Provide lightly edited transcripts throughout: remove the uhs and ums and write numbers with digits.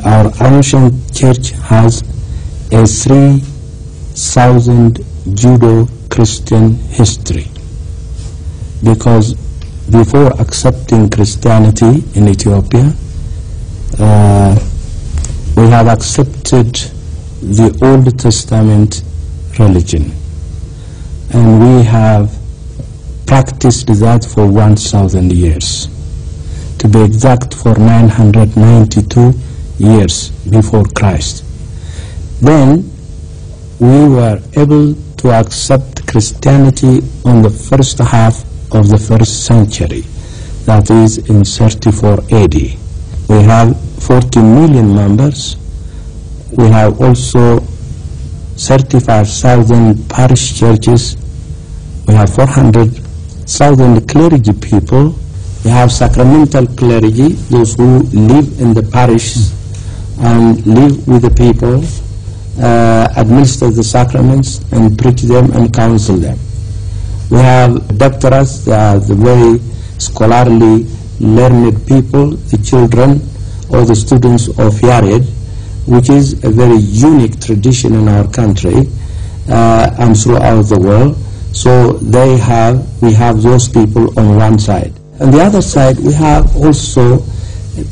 Our ancient church has a 3,000 Judo-Christian history, because before accepting Christianity in Ethiopia, we have accepted the Old Testament religion, and we have practiced that for 1,000 years. To be exact, for 992 years before Christ. Then we were able to accept Christianity on the first half of the 1st century, that is in 34 AD. We have 40 million members. We have also 35,000 parish churches. We have 400,000 clergy people. We have sacramental clergy, those who live in the parish and live with the people, administer the sacraments and preach them and counsel them. We have doctors, the very scholarly, learned people, the children or the students of Yared, which is a very unique tradition in our country and throughout the world. So we have those people on one side. On the other side, we have also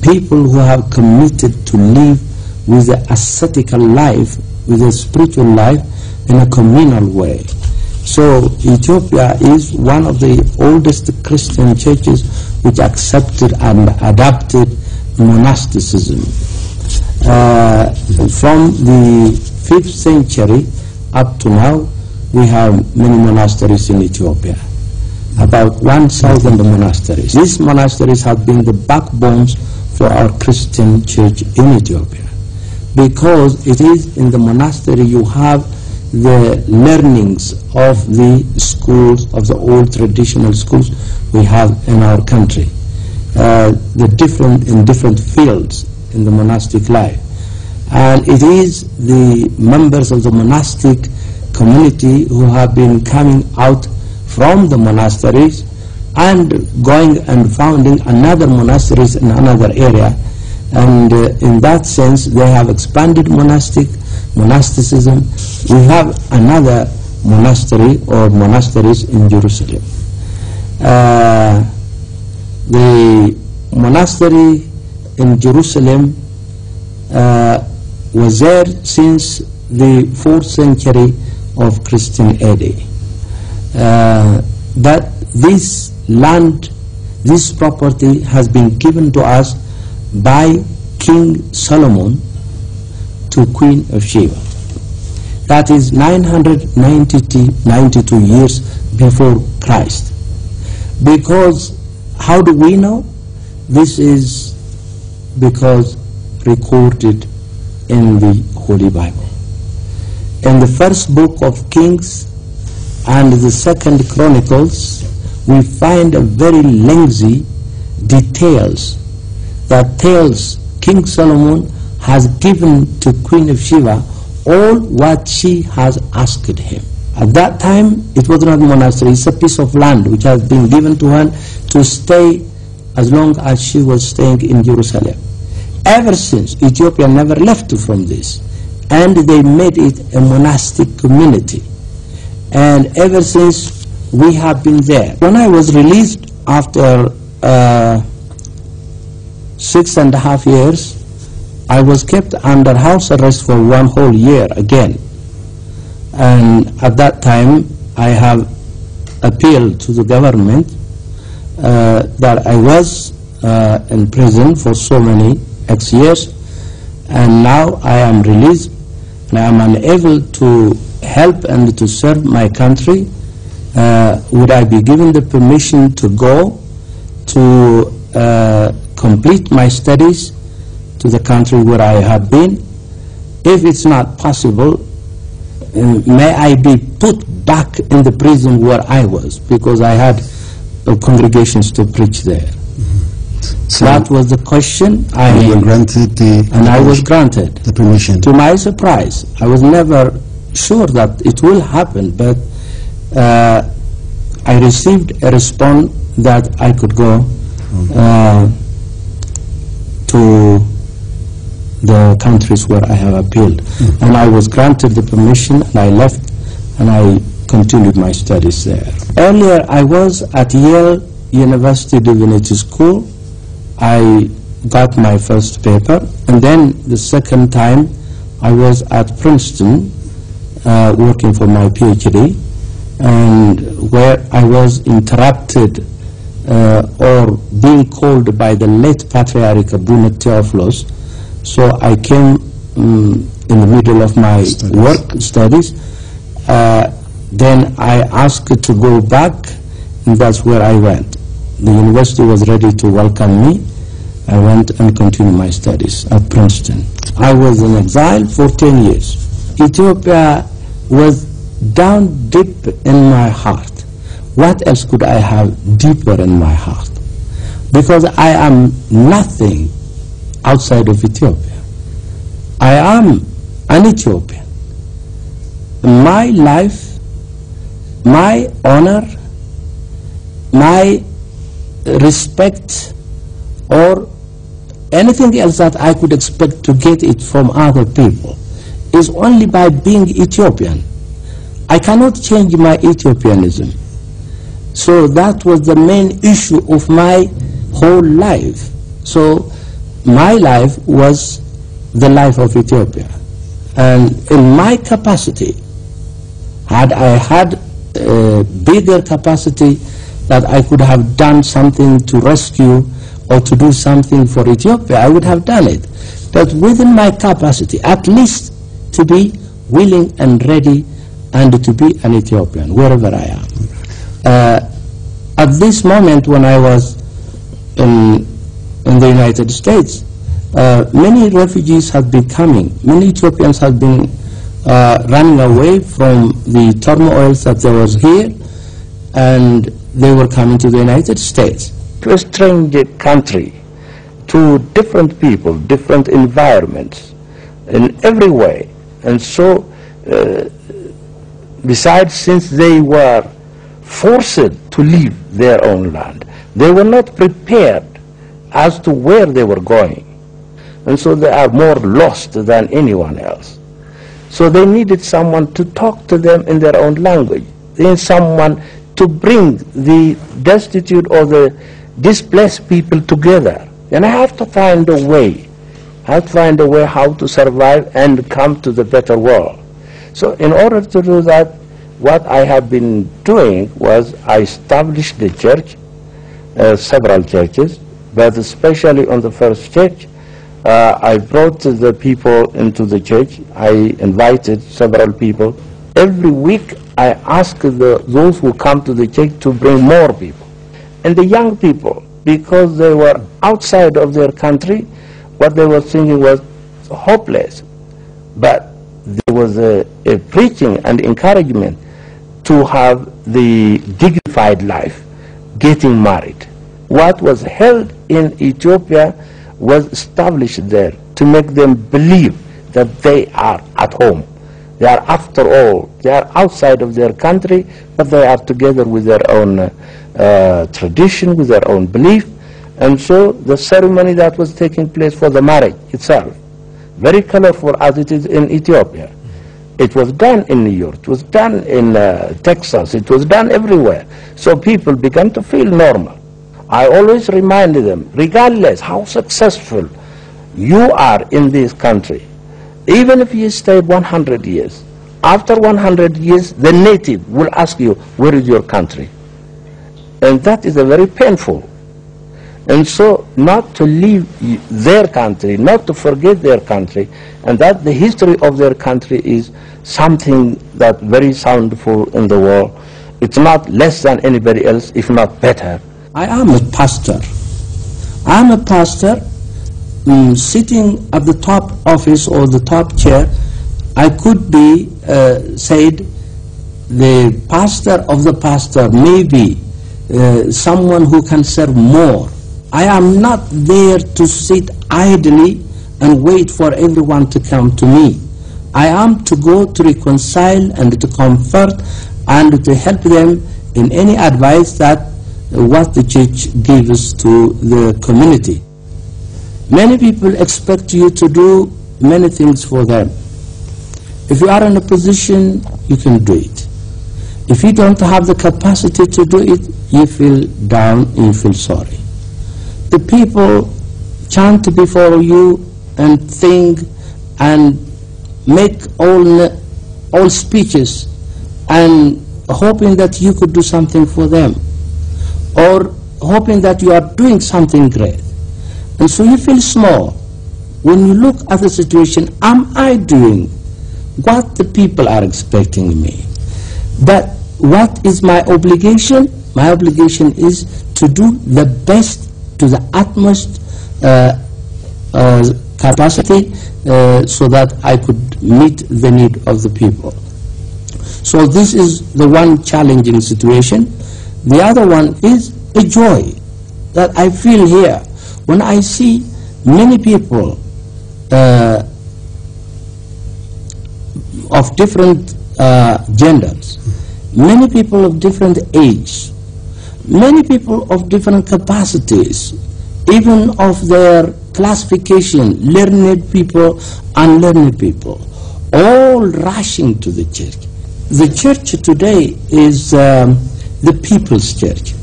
people who have committed to live with the ascetical life, with a spiritual life in a communal way. So Ethiopia is one of the oldest Christian churches which accepted and adopted monasticism. From the 5th century up to now, we have many monasteries in Ethiopia. About 1,000 monasteries. These monasteries have been the backbones for our Christian church in Ethiopia, because it is in the monastery you have the learnings of the schools, of the old traditional schools we have in our country, in different fields in the monastic life. And it is the members of the monastic community who have been coming out from the monasteries and going and founding another monasteries in another area, and in that sense they have expanded monasticism. We have another monastery or monasteries in Jerusalem. The monastery in Jerusalem was there since the 4th century of Christian era. That this land, this property has been given to us by King Solomon to Queen of Sheba. That is 992 years before Christ. Because, how do we know? This is because recorded in the Holy Bible. In the first book of Kings and the 2nd Chronicles, we find a very lengthy details that tells King Solomon has given to Queen of Sheba all what she has asked him. At that time, it was not a monastery, it's a piece of land which has been given to her to stay as long as she was staying in Jerusalem. Ever since, Ethiopia never left from this, and they made it a monastic community. And ever since, we have been there. When I was released after 6.5 years, I was kept under house arrest for 1 whole year again. And at that time, I have appealed to the government that I was in prison for so many X years, and now I am released, and I am unable to help and to serve my country. Would I be given the permission to go to complete my studies to the country where I have been? If it's not possible, may I be put back in the prison where I was, because I had congregations to preach there. So that was the question. You were granted I was granted the permission. To my surprise, I was never sure that it will happen, but I received a response that I could go to the countries where I have appealed. And I was granted the permission, and I left, and I continued my studies there. Earlier, I was at Yale University Divinity School. I got my first paper, and then the second time I was at Princeton working for my PhD, and where I was interrupted or being called by the late Patriarch Abune Paulos. So I came in the middle of my studies. Then I asked to go back, and that's where I went. The university was ready to welcome me. I went and continued my studies at Princeton. I was in exile for 10 years. Ethiopia was down deep in my heart. What else could I have deeper in my heart? Because I am nothing outside of Ethiopia. I am an Ethiopian. My life, my honor, my respect, or anything else that I could expect to get it from other people is only by being Ethiopian. I cannot change my Ethiopianism. So that was the main issue of my whole life. So my life was the life of Ethiopia. And in my capacity, had I had a bigger capacity that I could have done something to rescue or to do something for Ethiopia, I would have done it. But within my capacity, at least to be willing and ready and to be an Ethiopian, wherever I am. At this moment when I was in the United States, many refugees have been coming. Many Ethiopians have been running away from the turmoils that there was here, and they were coming to the United States. To a strange country, to different people, different environments, in every way. And so, besides, since they were forced to leave their own land, they were not prepared as to where they were going. And so they are more lost than anyone else. So they needed someone to talk to them in their own language. They need someone to bring the destitute or the displaced people together. And I have to find a way. I have to find a way how to survive and come to the better world. So in order to do that, what I have been doing was I established the church, several churches, but especially on the first church, I brought the people into the church. I invited several people. Every week I asked those who come to the church to bring more people. And the young people, because they were outside of their country, what they were thinking was hopeless. But there was a preaching and encouragement to have the dignified life, getting married. What was held in Ethiopia was established there to make them believe that they are at home. They are, after all, they are outside of their country, but they are together with their own tradition, with their own belief. And so the ceremony that was taking place for the marriage itself, very colorful as it is in Ethiopia. It was done in New York, it was done in Texas, it was done everywhere. So people began to feel normal. I always remind them, regardless how successful you are in this country, even if you stay 100 years, after 100 years, the native will ask you, where is your country? And that is a very painful. And so not to leave their country, not to forget their country, and that the history of their country is something that very soundful in the world. It's not less than anybody else, if not better. I am a pastor. I am a pastor sitting at the top office or the top chair I could be said the pastor of the pastor may be someone who can serve more. I am not there to sit idly and wait for everyone to come to me. I am to go to reconcile and to comfort and to help them in any advice that what the church gives to the community. Many people expect you to do many things for them. If you are in a position, you can do it. If you don't have the capacity to do it, you feel down, you feel sorry. The people chant before you and think and make all speeches and hoping that you could do something for them, or hoping that you are doing something great. And so you feel small. When you look at the situation, am I doing what the people are expecting me? But what is my obligation? My obligation is to do the best to the utmost capacity so that I could meet the need of the people. So this is the one challenging situation. The other one is a joy that I feel here when I see many people of different genders, many people of different ages, many people of different capacities, even of their classification, learned people, unlearned people, all rushing to the church. The church today is the people's church.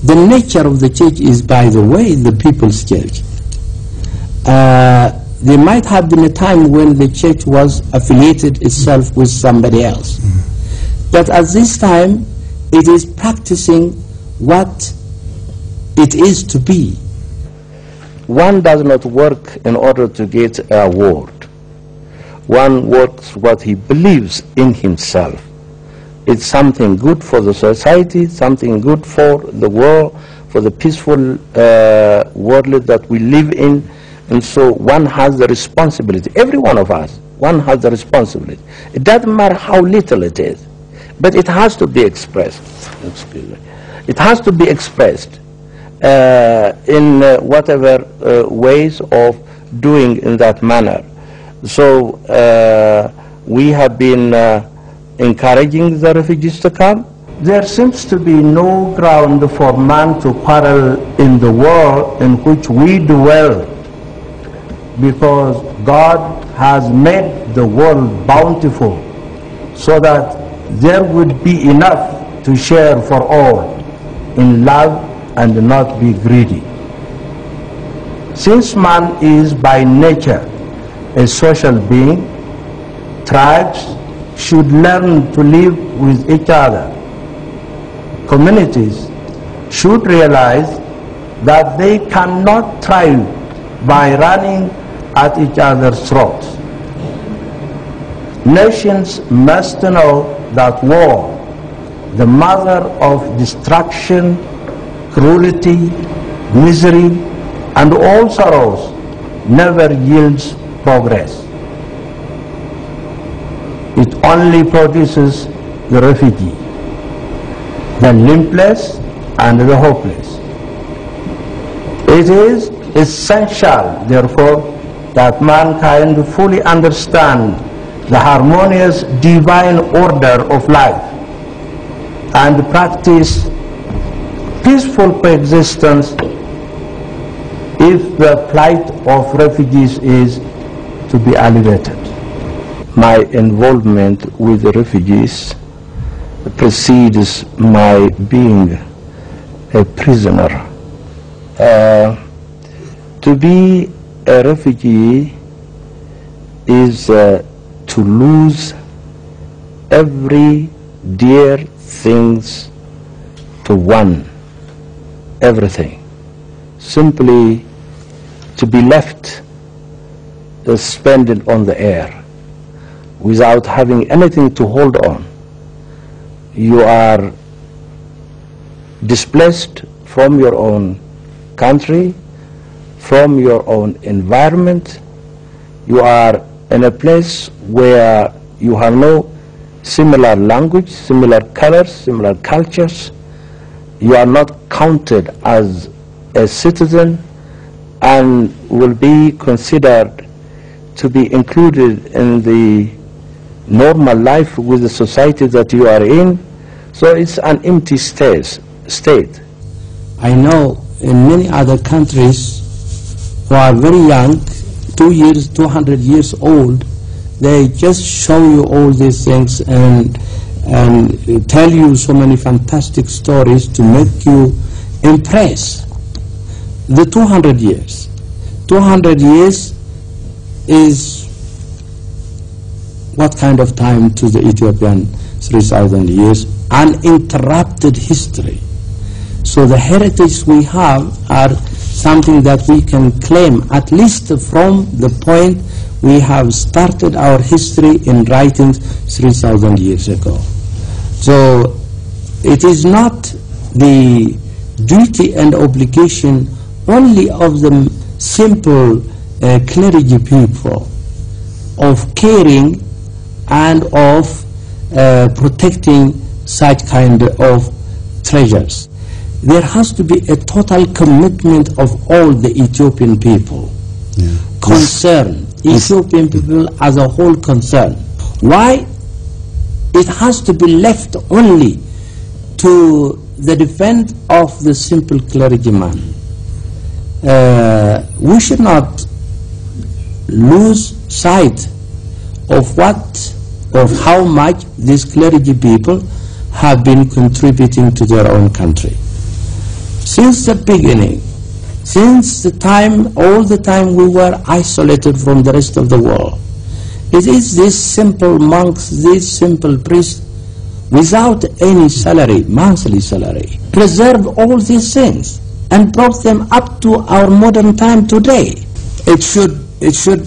The nature of the church is, by the way, the people's church. There might have been a time when the church was affiliated itself with somebody else. But at this time, it is practicing what it is to be. One does not work in order to get an award. One works what he believes in himself. It's something good for the society, something good for the world, for the peaceful world that we live in. And so one has the responsibility, every one of us, one has the responsibility. It doesn't matter how little it is, but it has to be expressed. Excuse me. It has to be expressed in whatever ways of doing in that manner. So we have been encouraging the refugees to come. There seems to be no ground for man to quarrel in the world in which we dwell, because God has made the world bountiful so that there would be enough to share for all in love and not be greedy. Since man is by nature a social being, tribes should learn to live with each other. Communities should realize that they cannot thrive by running at each other's throats. Nations must know that war, the mother of destruction, cruelty, misery, and all sorrows, never yields progress. It only produces the refugee, the limbless and the hopeless. It is essential, therefore, that mankind fully understand the harmonious divine order of life and practice peaceful coexistence if the plight of refugees is to be alleviated. My involvement with the refugees precedes my being a prisoner. To be a refugee is to lose every dear things to one, everything, simply to be left suspended on the air without having anything to hold on. You are displaced from your own country, from your own environment. You are in a place where you have no similar language, similar colors, similar cultures, you are not counted as a citizen and will be considered to be included in the normal life with the society that you are in. So it's an empty state. I know in many other countries who are very young, 200 years old, they just show you all these things and tell you so many fantastic stories to make you impress. The 200 years. 200 years is what kind of time to the Ethiopian? 3,000 years, uninterrupted history. So the heritage we have are something that we can claim, at least from the point we have started our history in writings 3,000 years ago. So it is not the duty and obligation only of the simple clergy people of caring and of protecting such kind of treasures. There has to be a total commitment of all the Ethiopian people. Yeah. Concern, Ethiopian people as a whole concern. Why? It has to be left only to the defense of the simple clergyman. We should not lose sight of how much these clergy people have been contributing to their own country. Since the beginning, since the time, all the time we were isolated from the rest of the world, it is these simple monks, these simple priests, without any salary, monthly salary, preserved all these things and brought them up to our modern time today. It should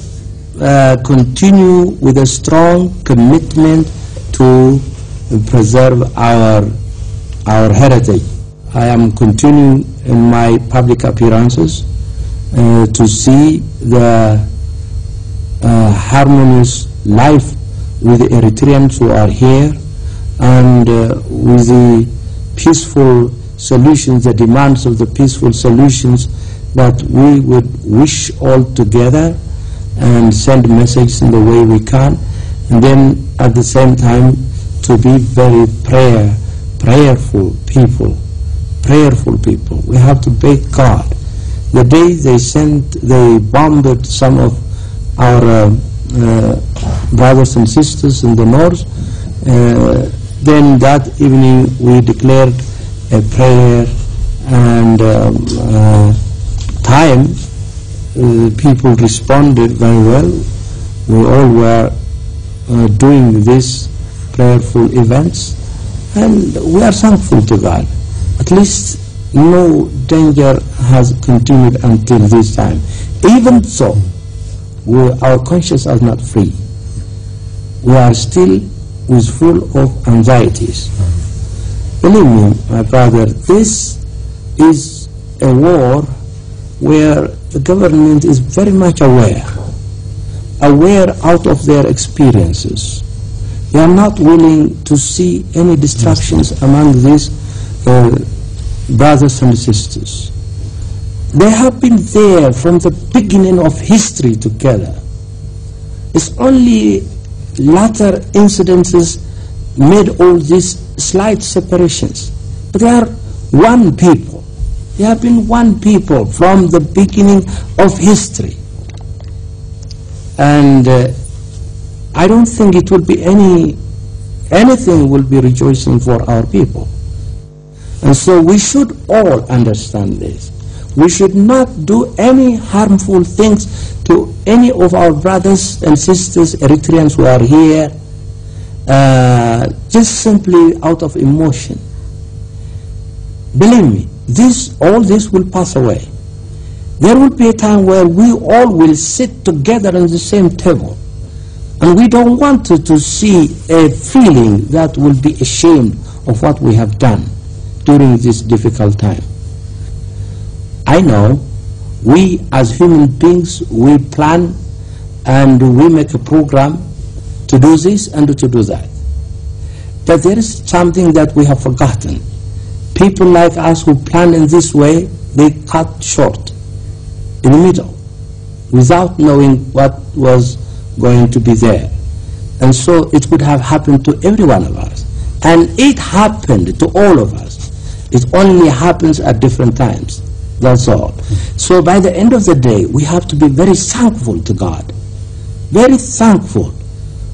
continue with a strong commitment to preserve our heritage. I am continuing in my public appearances to see the harmonious life with the Eritreans who are here, and with the peaceful solutions, the demands of the peaceful solutions that we would wish all together and send messages in the way we can, and then at the same time to be very prayerful people. We have to beg God. The day they bombed some of our brothers and sisters in the north, then that evening we declared a prayer, and people responded very well. We all were doing these prayerful events, and we are thankful to God. At least no danger has continued until this time. Even so, our conscience are not free. We are still full of anxieties. Believe me, my brother, this is a war where the government is very much aware out of their experiences. They are not willing to see any distractions among these brothers and sisters. They have been there from the beginning of history together. It's only latter incidences made all these slight separations. But they are one people. They have been one people from the beginning of history. And I don't think it will be anything will be rejoicing for our people. And so we should all understand this. We should not do any harmful things to any of our brothers and sisters, Eritreans who are here, just simply out of emotion. Believe me, all this will pass away. There will be a time where we all will sit together on the same table. And we don't want to see a feeling that will be ashamed of what we have done during this difficult time. I know we as human beings, we plan and we make a program to do this and to do that. But there is something that we have forgotten. People like us who plan in this way, they cut short in the middle without knowing what was going to be there. And so it would have happened to every one of us. And it happened to all of us. It only happens at different times. That's all. So by the end of the day, we have to be very thankful to God. Very thankful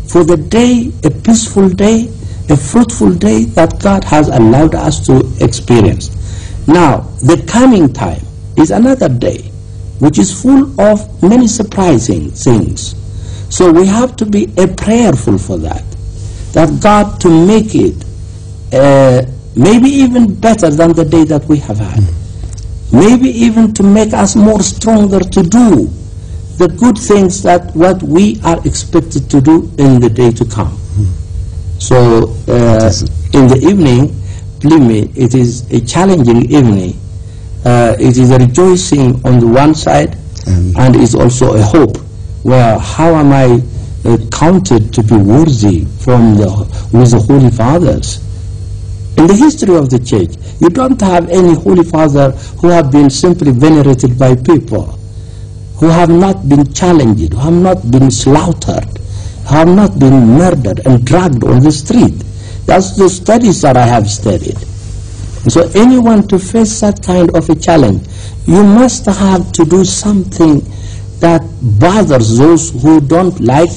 for the day, a peaceful day, a fruitful day that God has allowed us to experience. Now, the coming time is another day, which is full of many surprising things. So we have to be prayerful for that God to make it maybe even better than the day that we have had. Maybe even to make us more stronger to do the good things that what we are expected to do in the day to come. So in the evening, believe me, it is a challenging evening. It is a rejoicing on the one side, and it's also a hope. Where how am I counted to be worthy with the Holy Fathers? In the history of the Church, you don't have any Holy Father who have been simply venerated by people, who have not been challenged, who have not been slaughtered, who have not been murdered and dragged on the street. That's the studies that I have studied. And so anyone to face that kind of a challenge, you must have to do something that bothers those who don't like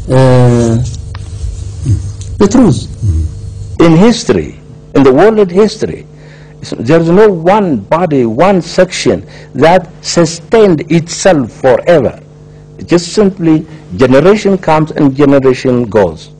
the truth. In history, in the world history, there is no one body, one section that sustained itself forever. It just simply generation comes and generation goes.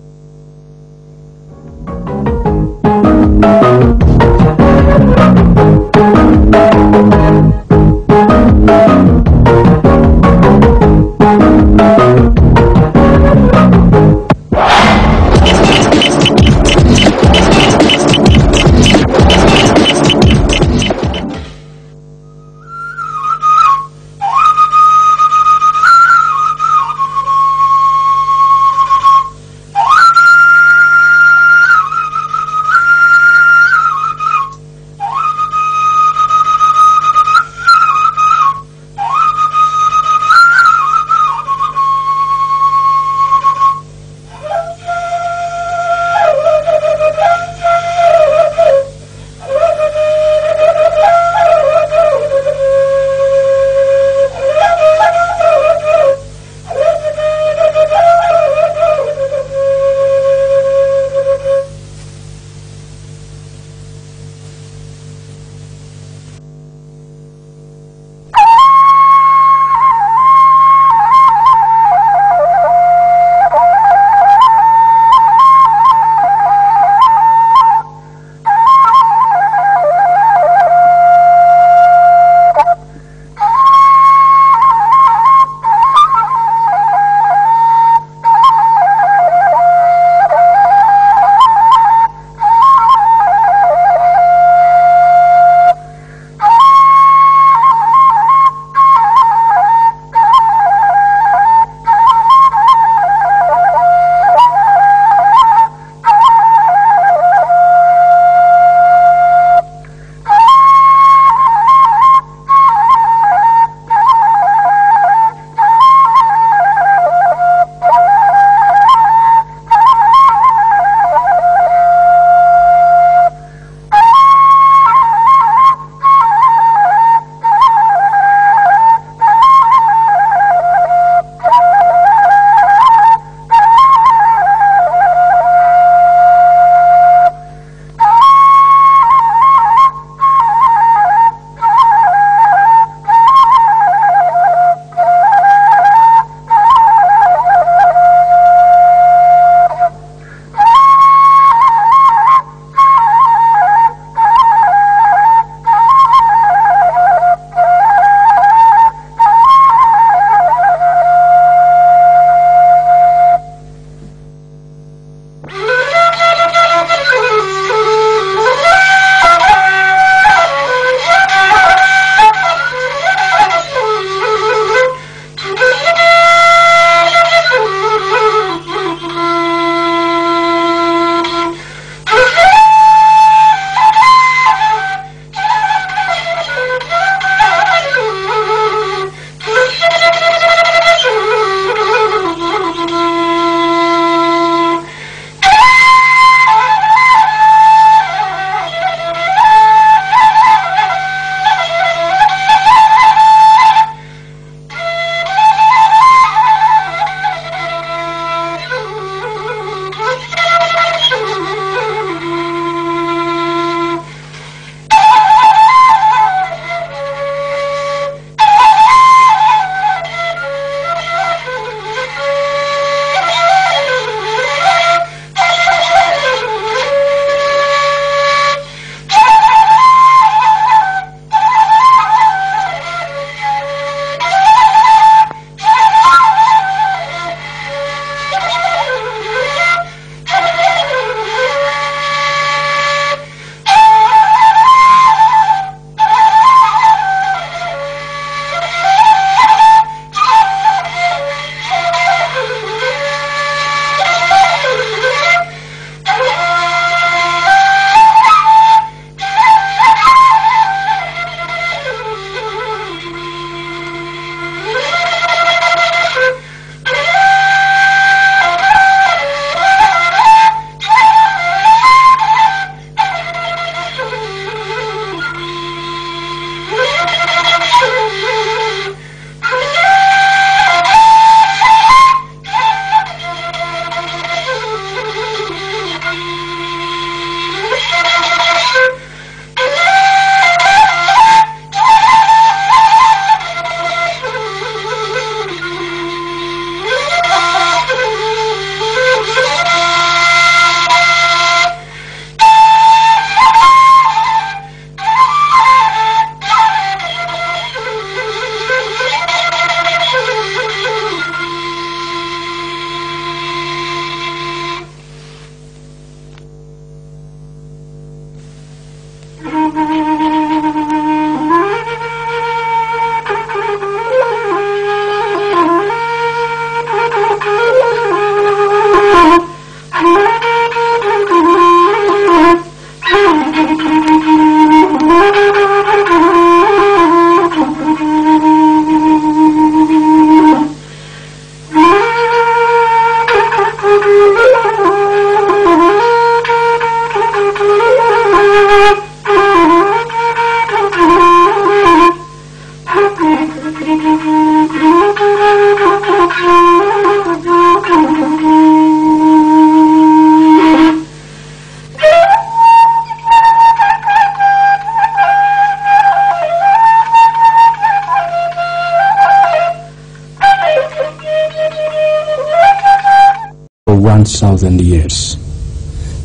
4,000 years.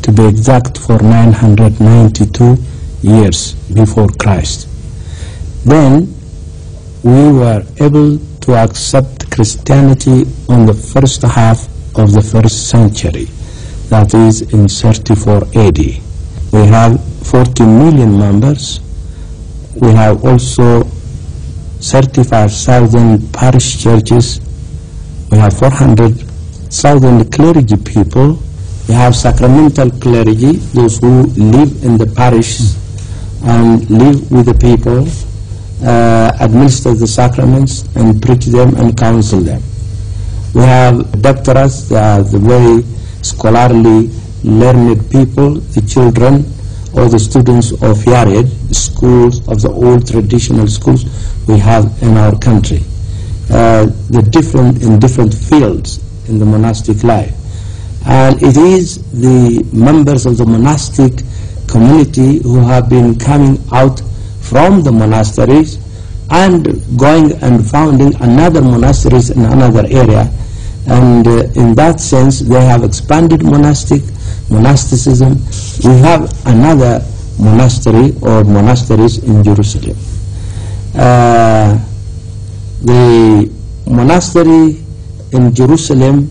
To be exact, for 992 years before Christ. Then we were able to accept Christianity on the first half of the first century, that is in 34 AD. We have 40 million members. We have also 35,000 parish churches. We have 400,000 clergy people. We have sacramental clergy, those who live in the parishes and live with the people, administer the sacraments and preach them and counsel them. We have doctors, they are the very scholarly, learned people, the children or the students of Yared, schools of the old traditional schools we have in our country. In different fields in the monastic life. And it is the members of the monastic community who have been coming out from the monasteries and going and founding another monasteries in another area. And in that sense, they have expanded monasticism. We have another monastery or monasteries in Jerusalem. The monastery in Jerusalem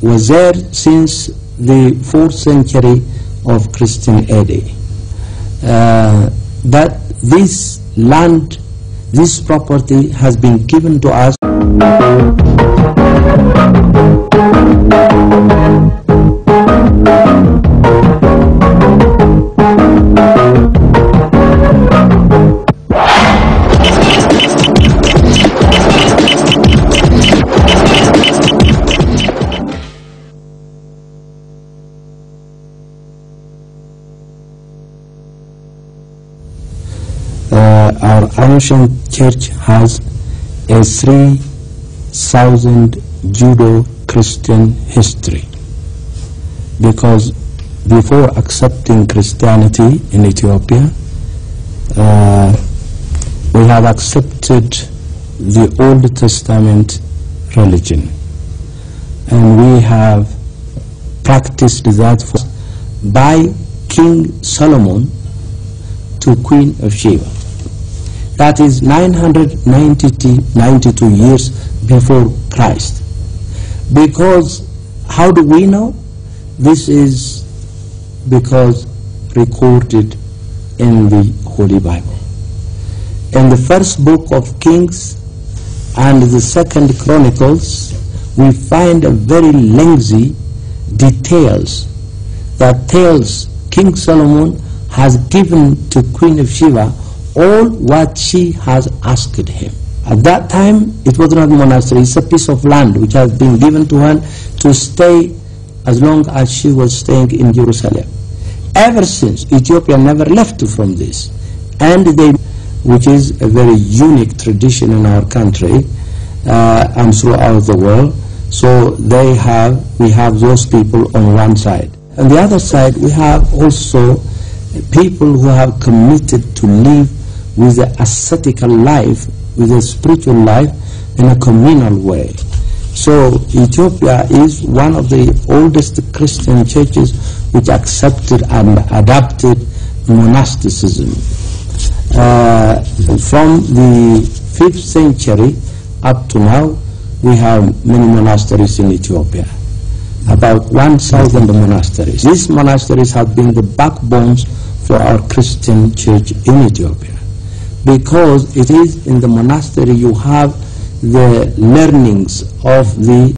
was there since the 4th century of Christian era. That this land, this property has been given to us. Our ancient church has a 3,000 Judo-Christian history, because before accepting Christianity in Ethiopia, we have accepted the Old Testament religion, and we have practiced that by King Solomon to Queen of Sheba. That is 992 years before Christ. Because, how do we know? This is because recorded in the Holy Bible. In the first book of Kings and the second Chronicles, we find a very lengthy details that tells King Solomon has given to Queen of Sheba all what she has asked him. At that time, it was not a monastery, it's a piece of land which has been given to her to stay as long as she was staying in Jerusalem. Ever since, Ethiopia never left from this. And which is a very unique tradition in our country and throughout the world. So we have those people on one side. On the other side, we have also people who have committed to live with the ascetical life, with a spiritual life in a communal way. So Ethiopia is one of the oldest Christian churches which accepted and adopted monasticism. From the 5th century up to now, we have many monasteries in Ethiopia, about 1,000 monasteries. These monasteries have been the backbones for our Christian church in Ethiopia, because it is in the monastery you have the learnings of the